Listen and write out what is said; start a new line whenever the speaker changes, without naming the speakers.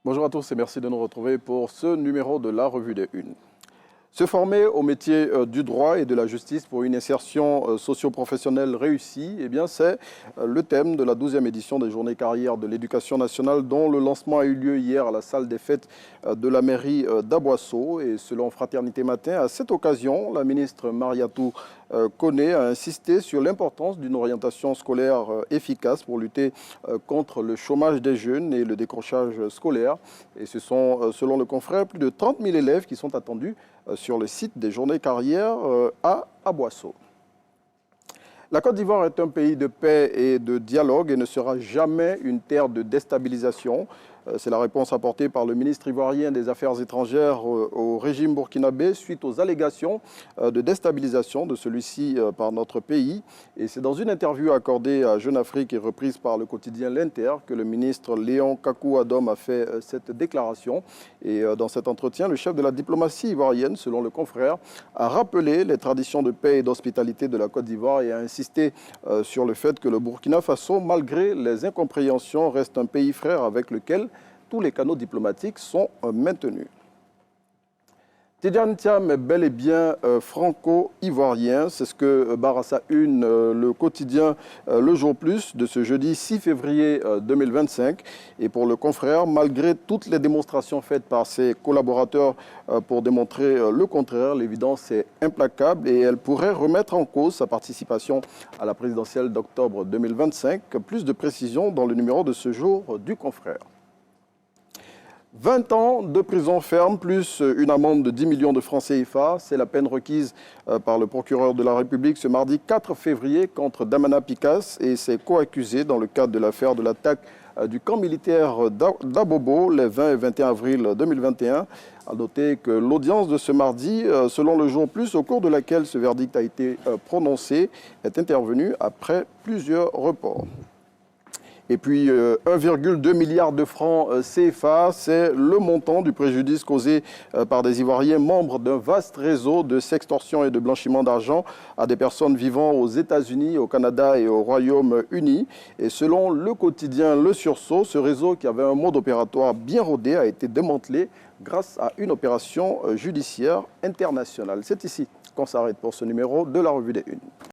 Bonjour à tous et merci de nous retrouver pour ce numéro de la Revue des Unes. Se former au métier du droit et de la justice pour une insertion socio-professionnelle réussie, c'est le thème de la 12e édition des Journées carrières de l'éducation nationale dont le lancement a eu lieu hier à la salle des fêtes de la mairie d'Aboisseau. Et selon Fraternité Matin, à cette occasion, la ministre Mariatou Koné a insisté sur l'importance d'une orientation scolaire efficace pour lutter contre le chômage des jeunes et le décrochage scolaire. Et ce sont, selon le confrère, plus de 30 000 élèves qui sont attendus sur le site des Journées carrières à Aboisseau. La Côte d'Ivoire est un pays de paix et de dialogue et ne sera jamais une terre de déstabilisation. C'est la réponse apportée par le ministre ivoirien des Affaires étrangères au régime burkinabé suite aux allégations de déstabilisation de celui-ci par notre pays. Et c'est dans une interview accordée à Jeune Afrique et reprise par le quotidien L'Inter que le ministre Léon Kakou Adom a fait cette déclaration. Et dans cet entretien, le chef de la diplomatie ivoirienne, selon le confrère, a rappelé les traditions de paix et d'hospitalité de la Côte d'Ivoire et a insisté sur le fait que le Burkina Faso, malgré les incompréhensions, reste un pays frère avec lequel tous les canaux diplomatiques sont maintenus. Tidiane Thiam est bel et bien franco-ivoirien. C'est ce que barre à sa une le quotidien Le Jour Plus de ce jeudi 6 février 2025. Et pour le confrère, malgré toutes les démonstrations faites par ses collaborateurs pour démontrer le contraire, l'évidence est implacable et elle pourrait remettre en cause sa participation à la présidentielle d'octobre 2025. Plus de précisions dans le numéro de ce jour du confrère. 20 ans de prison ferme plus une amende de 10 millions de francs CFA, c'est la peine requise par le procureur de la République ce mardi 4 février contre Damana Picasse et ses co-accusés dans le cadre de l'affaire de l'attaque du camp militaire d'Abobo les 20 et 21 avril 2021. À noter que l'audience de ce mardi, selon Le Jour Plus, au cours de laquelle ce verdict a été prononcé, est intervenue après plusieurs reports. Et puis 1,2 milliard de francs CFA, c'est le montant du préjudice causé par des Ivoiriens membres d'un vaste réseau de sextorsion et de blanchiment d'argent à des personnes vivant aux États-Unis, au Canada et au Royaume-Uni. Et selon le quotidien Le Sursaut, ce réseau qui avait un mode opératoire bien rodé a été démantelé grâce à une opération judiciaire internationale. C'est ici qu'on s'arrête pour ce numéro de la Revue des Unes.